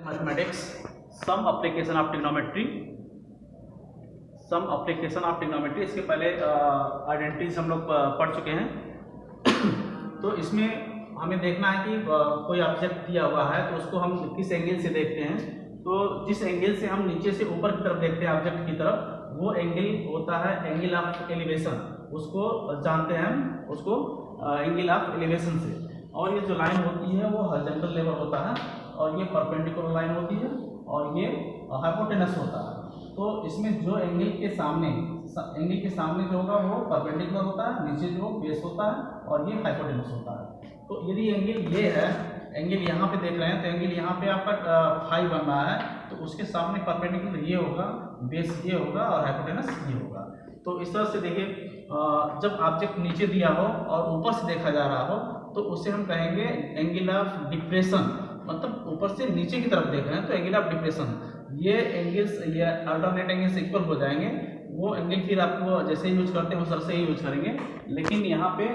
Mathematics some application of trigonometry. इसके पहले identities हम लोग पढ़ चुके हैं। तो इसमें हमें देखना है कि कोई ऑब्जेक्ट दिया हुआ है तो उसको हम किस एंगल से देखते हैं। तो जिस एंगल से हम नीचे से ऊपर की तरफ देखते हैं ऑब्जेक्ट की तरफ, वो एंगल होता है एंगल ऑफ एलिवेशन। उसको जानते हैं हम उसको एंगल ऑफ एलिवेशन से। और ये जो लाइन होती है वो हॉरिजॉन्टल लेवल होता है, और ये परपेंडिकुलर लाइन होती है, और ये हाइपोटेनस होता है। तो इसमें जो एंगल के सामने जो होगा वो परपेंडिकुलर होता है, नीचे जो बेस होता है, और ये हाइपोटेनस होता है। तो यदि एंगल ये है, एंगल यहाँ पे देख रहे हैं, तो एंगल यहाँ पे आपका फाई बन रहा है, तो उसके सामने परपेंडिकुलर ये होगा, बेस ये होगा, और हाइपोटेनस ये होगा। तो इस तरह से देखिए, जब ऑब्जेक्ट नीचे दिया हो और ऊपर से देखा जा रहा हो तो उसे हम कहेंगे एंगल ऑफ डिप्रेशन। मतलब ऊपर से नीचे की तरफ देख रहे हैं तो एंगल ऑफ डिप्रेशन। ये एंगल्स ये अल्टरनेट एंगल्स इक्वल हो जाएंगे। वो एंगल फिर आपको जैसे यूज करते हैं उस तरह से ही यूज करेंगे। लेकिन यहाँ पे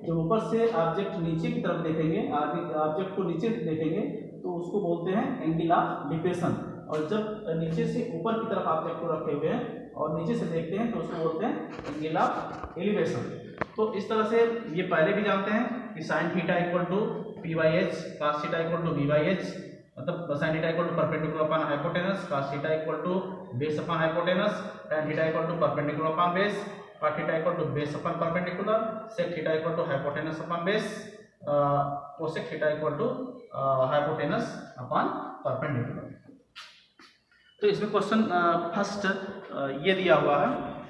जब ऊपर से ऑब्जेक्ट नीचे की तरफ देखेंगे, ऑब्जेक्ट को नीचे देखेंगे, तो उसको बोलते हैं एंगल ऑफ डिप्रेशन। और जब नीचे से ऊपर की तरफ ऑब्जेक्ट को रखे हुए हैं और नीचे से देखते हैं तो उसको बोलते हैं एंगल ऑफ एलिवेशन। तो इस तरह से ये पहले भी जानते हैं कि sine theta equal to P by H, cos theta equal to B by H. मतलब sine theta equal to perpendicular upon hypotenuse, cos theta equal to base upon hypotenuse, tan theta equal to perpendicular upon base, cot theta equal to base upon perpendicular, sec theta equal to hypotenuse upon base, cosec theta equal to hypotenuse upon perpendicular. तो इसमें question first ये दिया हुआ है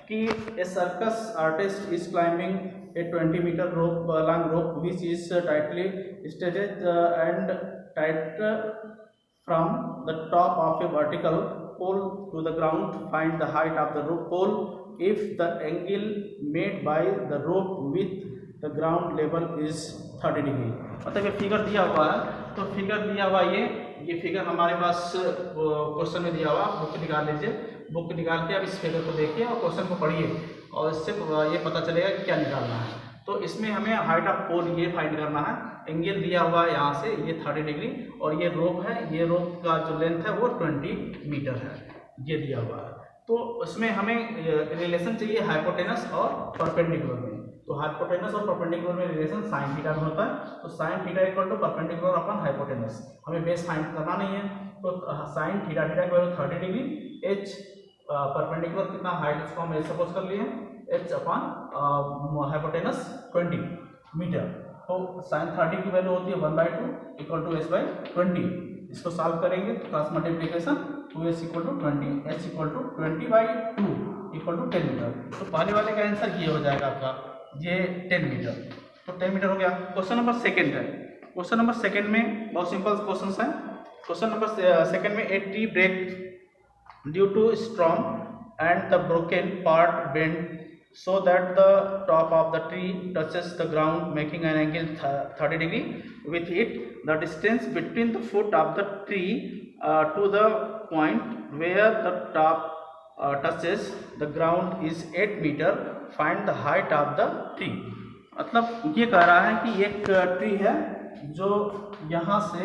कि ए circus artist is climbing a 20 metre rope long rope which is tightly stated and tight from the top of a vertical pole to the ground. Find the height of the rope pole if the angle made by the rope with the ground level is 30 degree. मतलब ये figure दिया हुआ है, तो figure दिया हुआ ये figure हमारे पास क्वेश्चन में दिया हुआ। बुक निकाल लीजिए, बुक निकाल के आप इस फिगर को देखिए और क्वेश्चन को पढ़िए, और इससे ये पता चलेगा कि क्या निकालना है। तो इसमें हमें हाइट ऑफ पोल ये फाइंड करना है। एंगल दिया हुआ है यहाँ से ये 30 डिग्री, और ये रोप है, ये रोप का जो लेंथ है वो 20 मीटर है, ये दिया हुआ है। तो उसमें हमें रिलेशन चाहिए हाइपोटेनस और परपेंडिकुलर में। तो हाइपोटेनस और परपेंडिकुलर में रिलेशन साइन थीटा में होता है। तो sign theta equal to perpendicular upon hypotenuse. हमें बेस फाइंड करना नहीं है, तो साइन थीटा की वैल्यू 30 डिग्री, एच परपेंडिकुलर कितना हाइट उसको हम सपोज कर लिए, एच अपॉन हाइपोटेनस 20 मीटर। तो साइन 30 की वैल्यू होती है 1/2 इक्वल टू एच बाई 20। इसको सॉल्व करेंगे तो cross multiplication 2h equal to 20, h equal to 20/2 equal to 10 metre. तो पहले वाले का आंसर ये हो जाएगा आपका, ये 10 मीटर। तो 10 मीटर हो गया। क्वेश्चन नंबर सेकंड है। क्वेश्चन नंबर सेकंड में बहुत सिंपल क्वेश्चन है। क्वेश्चन नंबर सेकंड में a tree break due to storm and the broken part bend so that the top of the tree touches the ground making an angle 30 degree with it. The distance between the foot of the tree to the point where the top touches the ground is 8 meter. Find the height of the tree. मतलब ये कह रहा है कि एक tree है जो यहाँ से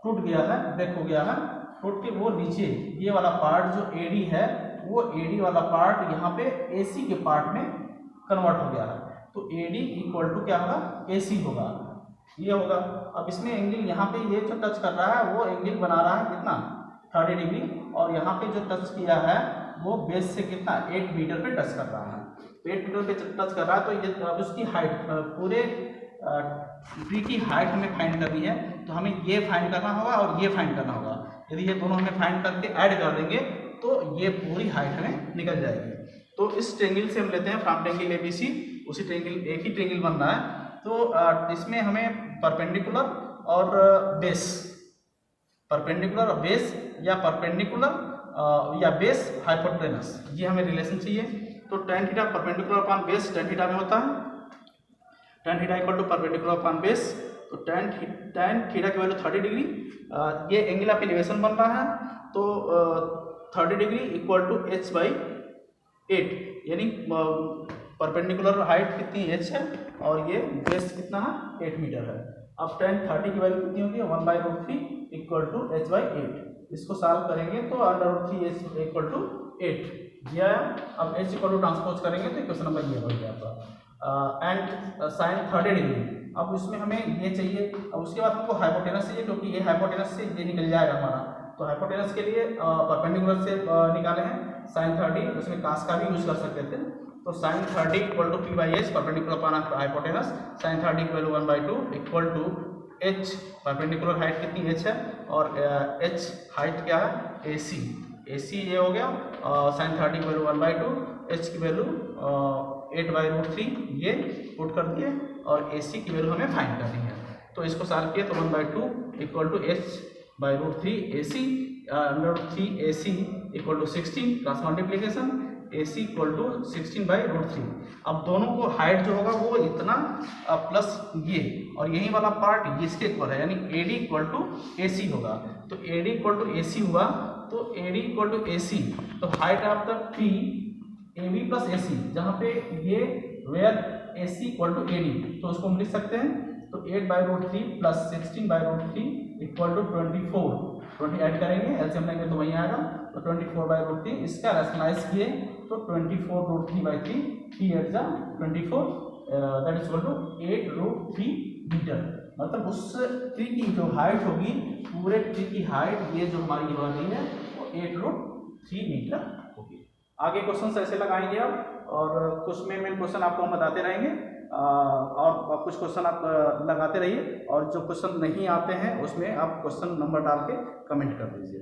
टूट गया है, ब्रेक हो गया है, टूट के वो नीचे ये वाला पार्ट जो एडी है, वो एडी वाला पार्ट यहाँ पे एसी के पार्ट में कन्वर्ट हो गया है। तो एडी इक्वल टू क्या होगा, एसी होगा, ये होगा। अब इसमें एंगल यहाँ पे ये जो टच कर रहा है वो एंगल बना रहा है कितना, 30 डिग्री, और यहाँ पे जो टच किया है वो बेस से कितना 8 मीटर पे टच कर रहा है। तो 8 मीटर पे टच कर रहा है, तो ये अब उसकी हाइट, पूरे ट्री की हाइट हमें फाइंड करनी है। तो हमें ये फाइंड करना होगा और ये फाइंड करना होगा। यदि ये दोनों हमें फाइंड करके ऐड कर देंगे तो ये पूरी हाइट हमें निकल जाएगी। तो इस ट्रेंगल से हम लेते हैं फ्रॉम ट्रेंगल एबीसी, उसी ट्रेंगल एक ही ट्रेंगल बन रहा है। तो इसमें हमें परपेंडिकुलर और बेस, परपेंडिकुलर और बेस या परपेंडिकुलर या बेस हाइपोटेनस, ये हमें रिलेशन चाहिए। तो tan theta perpendicular upon base tan theta में होता है, tan theta equal to perpendicular upon base. तो tan थीटा की वैल्यू 30 डिग्री, ये एंगल ऑफ एलिवेशन बन रहा है। तो 30 degree equal to h by 8, यानी परपेंडिकुलर हाइट कितनी h है और ये बेस कितना है 8 मीटर है। अब tan 30 की वैल्यू कितनी होगी 1/√3 इक्वल टू h/8। इसको सॉल्व करेंगे तो √3h इक्वल टू 8 दिया है। अब h इक्वल टू ट्रांसपोज करेंगे तो क्वेश्चन नंबर ये हो गया आपका। एंड साइन 30 डिग्री, अब इसमें हमें ये चाहिए। अब उसके बाद हमको हाइपोटेनस चाहिए, क्योंकि ये हाइपोटेनस से ये निकल जाएगा हमारा। तो हाइपोटेनस के लिए परपेंडिकुलर से निकाले हैं साइन 30, उसमें कास का भी यूज कर सकते थे। तो sine 30 equal to p/h perpendicular upon hypotenuse, sine 30 equal 1/2 equal to h, perpendicular height कितनी h है और h हाइट क्या है AC ये हो गया। साइन 30 की वैल्यू 1/2, h की वैल्यू 8/√3 ये पुट कर दिए और AC की वैल्यू हमें फाइंड करनी है। तो इसको सॉल्व किए तो 1/2 equal to h/√3 AC, √3 AC equal to 16, cross multiplication AC equal to 16/√3। अब दोनों को हाइट जो होगा वो इतना प्लस ये, और यही वाला पार्ट इसके इक्वल है, यानी AD इक्वल टू AC होगा। तो AD इक्वल टू AC हुआ, तो AD इक्वल टू AC, तो height of the tree AB plus AC, जहाँ पे ये where AC equal to AD, तो उसको हम लिख सकते हैं। तो 8/√3 प्लस 16/√3 इक्वल टू 24, 20 ऐड करेंगे, एलसीएम लेंगे तो वही आएगा। तो 24/√3, इसका रैशनलाइज किए तो 24√3/3, 3 8 जा 24, that is equal to 8√3 metre. मतलब उस ट्री की जो हाइट होगी, पूरे ट्री की हाइट ये जो हमारी हो रही है वो 8√3 मीटर होगी। आगे क्वेश्चन ऐसे लगाएंगे आप, और कुछ मेन क्वेश्चन आपको हम बताते रहेंगे, और कुछ क्वेश्चन आप लगाते रहिए, और जो क्वेश्चन नहीं आते हैं उसमें आप क्वेश्चन नंबर डाल के कमेंट कर दीजिए।